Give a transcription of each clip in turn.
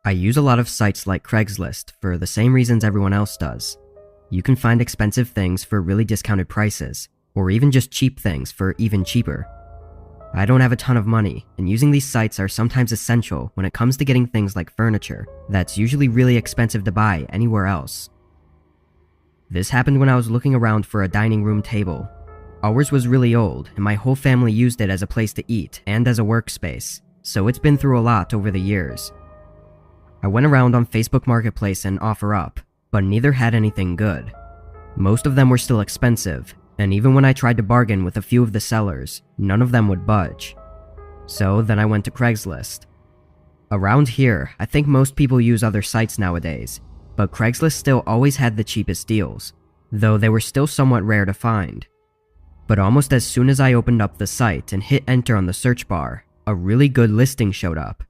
I use a lot of sites like Craigslist for the same reasons everyone else does. You can find expensive things for really discounted prices, or even just cheap things for even cheaper. I don't have a ton of money, and using these sites are sometimes essential when it comes to getting things like furniture that's usually really expensive to buy anywhere else. This happened when I was looking around for a dining room table. Ours was really old, and my whole family used it as a place to eat and as a workspace, so it's been through a lot over the years. I went around on Facebook Marketplace and OfferUp, but neither had anything good. Most of them were still expensive, and even when I tried to bargain with a few of the sellers, none of them would budge. So then I went to Craigslist. Around here, I think most people use other sites nowadays, but Craigslist still always had the cheapest deals, though they were still somewhat rare to find. But almost as soon as I opened up the site and hit enter on the search bar, a really good listing showed up.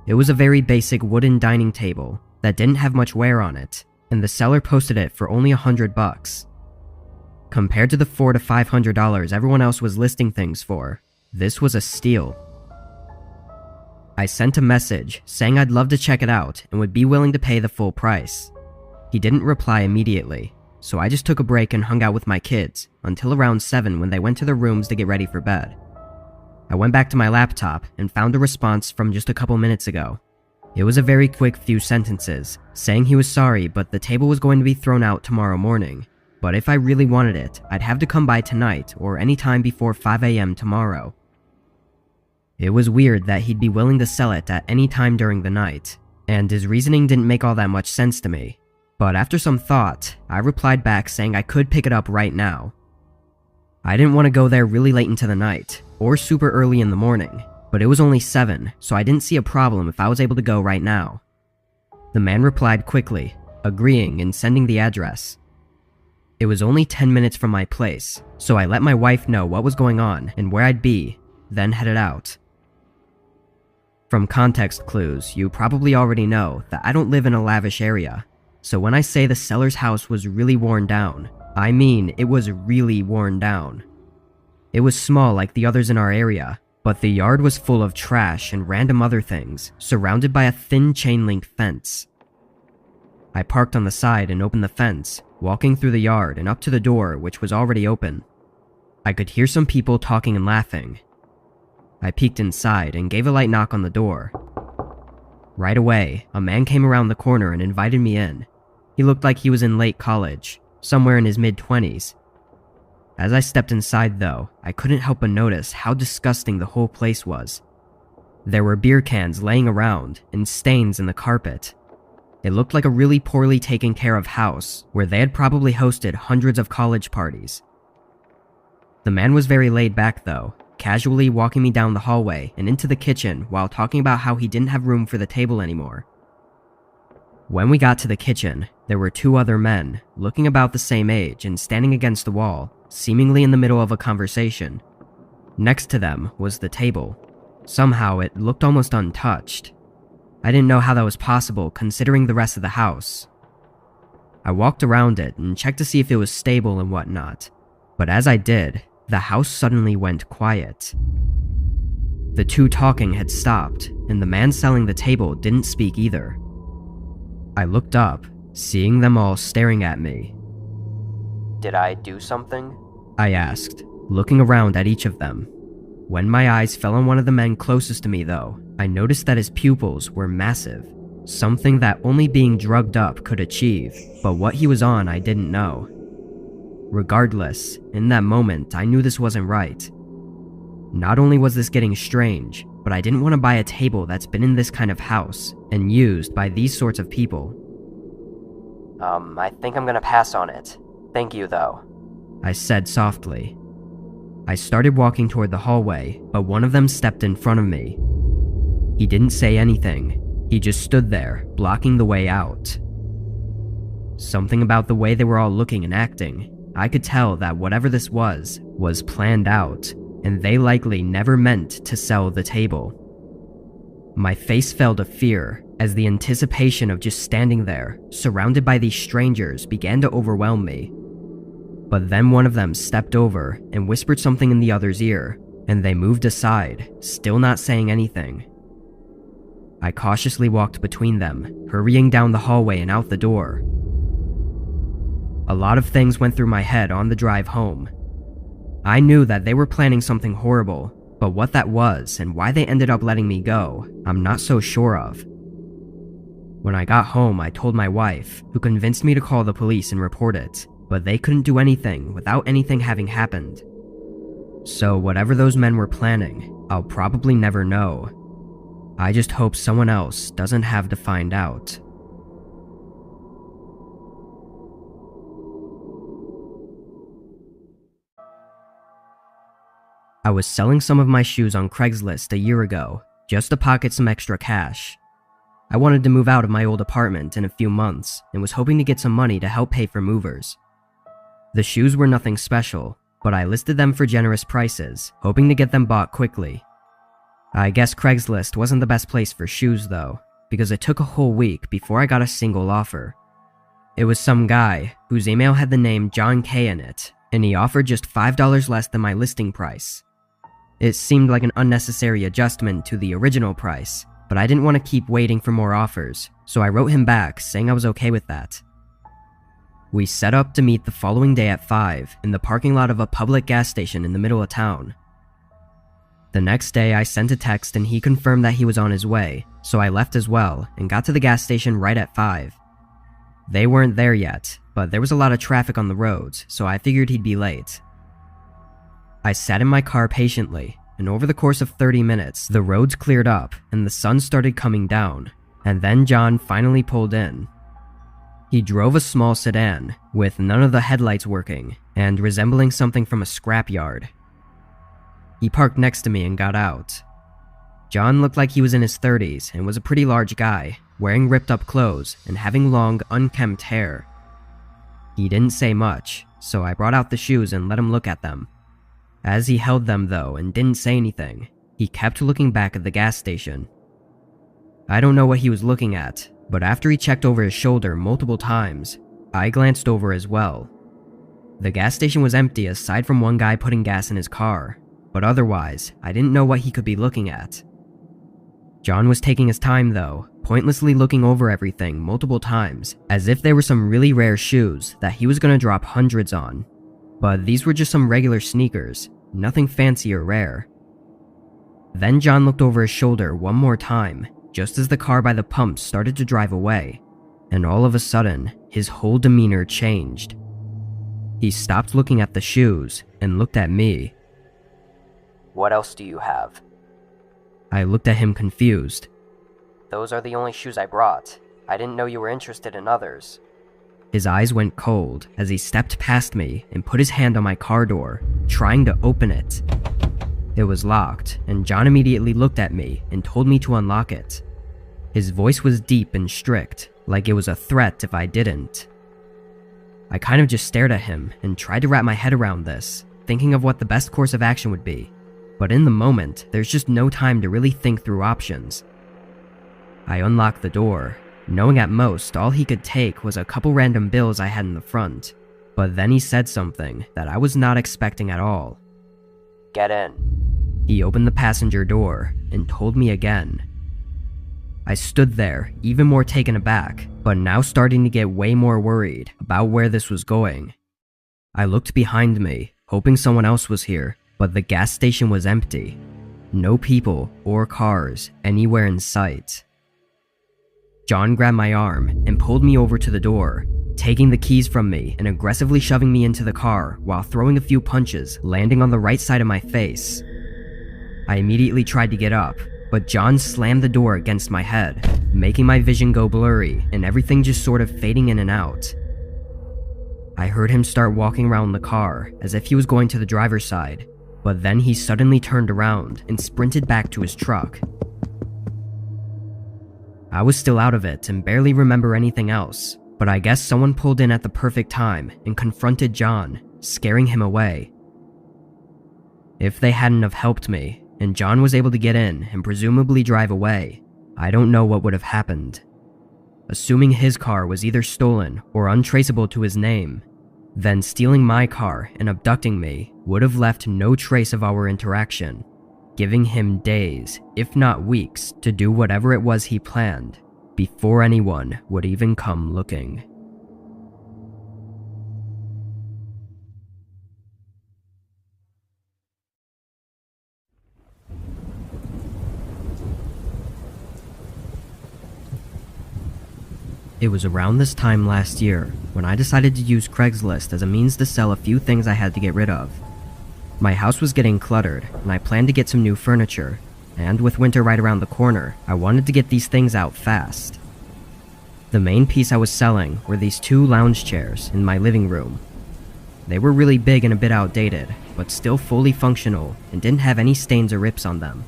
It was a very basic wooden dining table that didn't have much wear on it, and the seller posted it for only $100. Compared to the $400 to $500 everyone else was listing things for, this was a steal. I sent a message saying I'd love to check it out and would be willing to pay the full price. He didn't reply immediately, so I just took a break and hung out with my kids until around 7 when they went to their rooms to get ready for bed. I went back to my laptop and found a response from just a couple minutes ago. It was a very quick few sentences, saying he was sorry but the table was going to be thrown out tomorrow morning, but if I really wanted it, I'd have to come by tonight or any time before 5 a.m. tomorrow. It was weird that he'd be willing to sell it at any time during the night, and his reasoning didn't make all that much sense to me. But after some thought, I replied back saying I could pick it up right now. I didn't want to go there really late into the night, or super early in the morning, but it was only 7, so I didn't see a problem if I was able to go right now. The man replied quickly, agreeing and sending the address. It was only 10 minutes from my place, so I let my wife know what was going on and where I'd be, then headed out. From context clues, you probably already know that I don't live in a lavish area, so when I say the seller's house was really worn down, I mean it was really worn down. It was small like the others in our area, but the yard was full of trash and random other things, surrounded by a thin chain-link fence. I parked on the side and opened the fence, walking through the yard and up to the door, which was already open. I could hear some people talking and laughing. I peeked inside and gave a light knock on the door. Right away, a man came around the corner and invited me in. He looked like he was in late college, somewhere in his mid-20s. As I stepped inside though, I couldn't help but notice how disgusting the whole place was. There were beer cans laying around and stains in the carpet. It looked like a really poorly taken care of house where they had probably hosted hundreds of college parties. The man was very laid back though, casually walking me down the hallway and into the kitchen while talking about how he didn't have room for the table anymore. When we got to the kitchen, there were 2 other men, looking about the same age and standing against the wall, seemingly in the middle of a conversation. Next to them was the table. Somehow it looked almost untouched. I didn't know how that was possible considering the rest of the house. I walked around it and checked to see if it was stable and whatnot, but as I did, the house suddenly went quiet. The 2 talking had stopped, and the man selling the table didn't speak either. I looked up, seeing them all staring at me. "Did I do something?" I asked, looking around at each of them. When my eyes fell on one of the men closest to me though, I noticed that his pupils were massive, something that only being drugged up could achieve, but what he was on I didn't know. Regardless, in that moment I knew this wasn't right. Not only was this getting strange, but I didn't want to buy a table that's been in this kind of house and used by these sorts of people. I think I'm gonna pass on it. Thank you though," I said softly. I started walking toward the hallway, but one of them stepped in front of me. He didn't say anything. He just stood there, blocking the way out. Something about the way they were all looking and acting, I could tell that whatever this was planned out, and they likely never meant to sell the table. My face fell to fear as the anticipation of just standing there, surrounded by these strangers, began to overwhelm me. But then one of them stepped over and whispered something in the other's ear, and they moved aside, still not saying anything. I cautiously walked between them, hurrying down the hallway and out the door. A lot of things went through my head on the drive home. I knew that they were planning something horrible, but what that was and why they ended up letting me go, I'm not so sure of. When I got home, I told my wife, who convinced me to call the police and report it, but they couldn't do anything without anything having happened. So whatever those men were planning, I'll probably never know. I just hope someone else doesn't have to find out. I was selling some of my shoes on Craigslist a year ago, just to pocket some extra cash. I wanted to move out of my old apartment in a few months and was hoping to get some money to help pay for movers. The shoes were nothing special, but I listed them for generous prices, hoping to get them bought quickly. I guess Craigslist wasn't the best place for shoes though, because it took a whole week before I got a single offer. It was some guy whose email had the name John K in it, and he offered just $5 less than my listing price. It seemed like an unnecessary adjustment to the original price, but I didn't want to keep waiting for more offers, so I wrote him back saying I was okay with that. We set up to meet the following day at 5 in the parking lot of a public gas station in the middle of town. The next day I sent a text and he confirmed that he was on his way, so I left as well and got to the gas station right at 5. They weren't there yet, but there was a lot of traffic on the roads, so I figured he'd be late. I sat in my car patiently, and over the course of 30 minutes, the roads cleared up and the sun started coming down, and then John finally pulled in. He drove a small sedan, with none of the headlights working, and resembling something from a scrapyard. He parked next to me and got out. John looked like he was in his 30s and was a pretty large guy, wearing ripped up clothes and having long, unkempt hair. He didn't say much, so I brought out the shoes and let him look at them. As he held them though and didn't say anything, he kept looking back at the gas station. I don't know what he was looking at, but after he checked over his shoulder multiple times, I glanced over as well. The gas station was empty aside from one guy putting gas in his car, but otherwise, I didn't know what he could be looking at. John was taking his time though, pointlessly looking over everything multiple times, as if they were some really rare shoes that he was gonna drop hundreds on. But these were just some regular sneakers, nothing fancy or rare. Then John looked over his shoulder one more time, just as the car by the pump started to drive away, and all of a sudden, his whole demeanor changed. He stopped looking at the shoes and looked at me. "What else do you have?" I looked at him confused. "Those are the only shoes I brought. I didn't know you were interested in others." His eyes went cold as he stepped past me and put his hand on my car door, trying to open it. It was locked, and John immediately looked at me and told me to unlock it. His voice was deep and strict, like it was a threat if I didn't. I kind of just stared at him and tried to wrap my head around this, thinking of what the best course of action would be. But in the moment, there's just no time to really think through options. I unlocked the door, knowing at most all he could take was a couple random bills I had in the front. But then he said something that I was not expecting at all. "Get in." He opened the passenger door and told me again. I stood there, even more taken aback, but now starting to get way more worried about where this was going. I looked behind me, hoping someone else was here, but the gas station was empty. No people or cars anywhere in sight. John grabbed my arm and pulled me over to the door, taking the keys from me and aggressively shoving me into the car while throwing a few punches, landing on the right side of my face. I immediately tried to get up, but John slammed the door against my head, making my vision go blurry and everything just sort of fading in and out. I heard him start walking around the car as if he was going to the driver's side, but then he suddenly turned around and sprinted back to his truck. I was still out of it and barely remember anything else, but I guess someone pulled in at the perfect time and confronted John, scaring him away. If they hadn't have helped me, and John was able to get in and presumably drive away, I don't know what would have happened. Assuming his car was either stolen or untraceable to his name, then stealing my car and abducting me would have left no trace of our interaction. giving him days, if not weeks, to do whatever it was he planned, before anyone would even come looking. It was around this time last year when I decided to use Craigslist as a means to sell a few things I had to get rid of. My house was getting cluttered, and I planned to get some new furniture, and with winter right around the corner, I wanted to get these things out fast. The main piece I was selling were these 2 lounge chairs in my living room. They were really big and a bit outdated, but still fully functional and didn't have any stains or rips on them.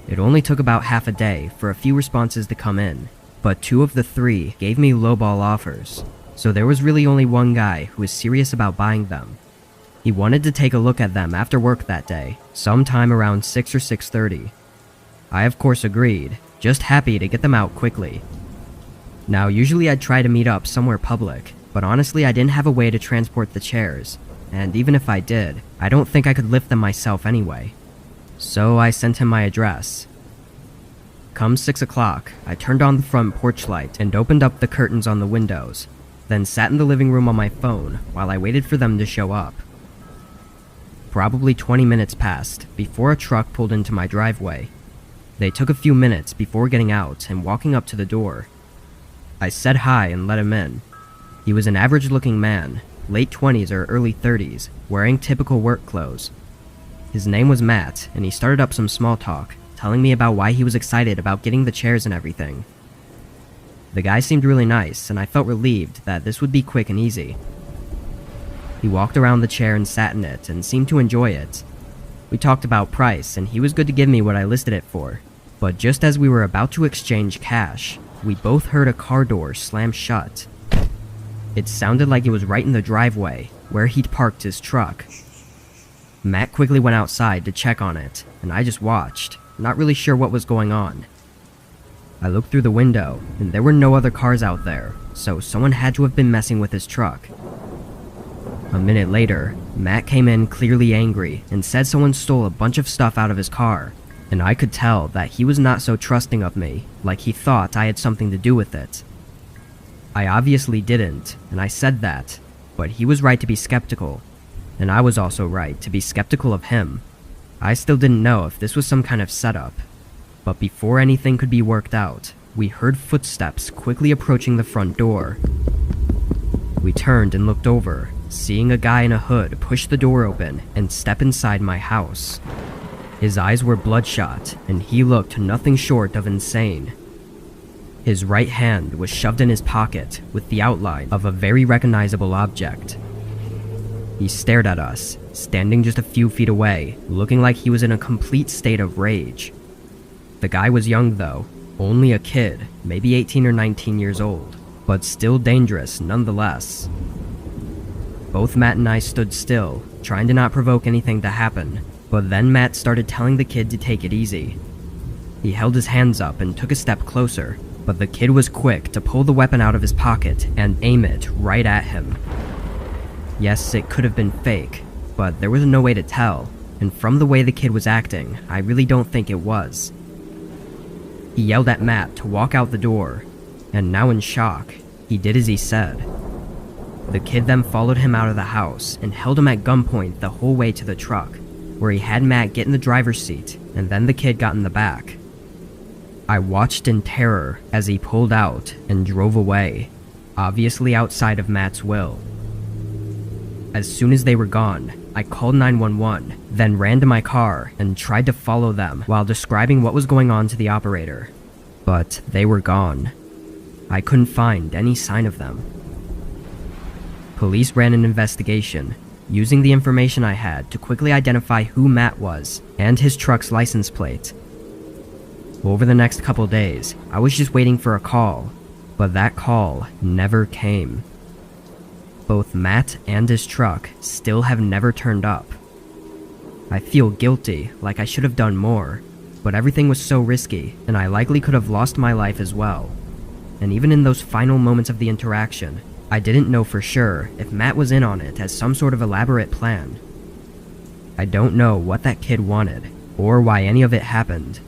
It only took about half a day for a few responses to come in, but 2 of the 3 gave me lowball offers, so there was really only one guy who was serious about buying them. He wanted to take a look at them after work that day, sometime around 6 or 6:30. I of course agreed, just happy to get them out quickly. Now usually I'd try to meet up somewhere public, but honestly I didn't have a way to transport the chairs, and even if I did, I don't think I could lift them myself anyway. So I sent him my address. Come 6 o'clock, I turned on the front porch light and opened up the curtains on the windows, then sat in the living room on my phone while I waited for them to show up. Probably 20 minutes passed before a truck pulled into my driveway. They took a few minutes before getting out and walking up to the door. I said hi and let him in. He was an average-looking man, late 20s or early 30s, wearing typical work clothes. His name was Matt, and he started up some small talk, telling me about why he was excited about getting the chairs and everything. The guy seemed really nice, and I felt relieved that this would be quick and easy. He walked around the chair and sat in it, and seemed to enjoy it. We talked about price, and he was good to give me what I listed it for. But just as we were about to exchange cash, we both heard a car door slam shut. It sounded like it was right in the driveway, where he'd parked his truck. Matt quickly went outside to check on it, and I just watched, not really sure what was going on. I looked through the window, and there were no other cars out there, so someone had to have been messing with his truck. A minute later, Matt came in clearly angry and said someone stole a bunch of stuff out of his car, and I could tell that he was not so trusting of me, like he thought I had something to do with it. I obviously didn't, and I said that, but he was right to be skeptical, and I was also right to be skeptical of him. I still didn't know if this was some kind of setup, but before anything could be worked out, we heard footsteps quickly approaching the front door. We turned and looked over, seeing a guy in a hood push the door open and step inside my house. His eyes were bloodshot, and he looked nothing short of insane. His right hand was shoved in his pocket with the outline of a very recognizable object. He stared at us, standing just a few feet away, looking like he was in a complete state of rage. The guy was young though, only a kid, maybe 18 or 19 years old, but still dangerous nonetheless. Both Matt and I stood still, trying to not provoke anything to happen, but then Matt started telling the kid to take it easy. He held his hands up and took a step closer, but the kid was quick to pull the weapon out of his pocket and aim it right at him. Yes, it could have been fake, but there was no way to tell, and from the way the kid was acting, I really don't think it was. He yelled at Matt to walk out the door, and now in shock, he did as he said. The kid then followed him out of the house and held him at gunpoint the whole way to the truck, where he had Matt get in the driver's seat, and then the kid got in the back. I watched in terror as he pulled out and drove away, obviously outside of Matt's will. As soon as they were gone, I called 911, then ran to my car and tried to follow them while describing what was going on to the operator. But they were gone. I couldn't find any sign of them. Police ran an investigation, using the information I had to quickly identify who Matt was and his truck's license plate. Over the next couple days, I was just waiting for a call, but that call never came. Both Matt and his truck still have never turned up. I feel guilty, like I should have done more, but everything was so risky, and I likely could have lost my life as well. And even in those final moments of the interaction, I didn't know for sure if Matt was in on it as some sort of elaborate plan. I don't know what that kid wanted, or why any of it happened.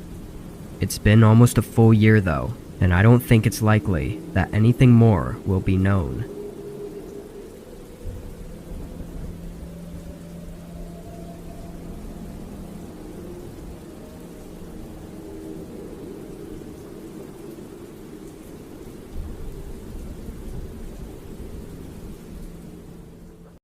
It's been almost a full year though, and I don't think it's likely that anything more will be known.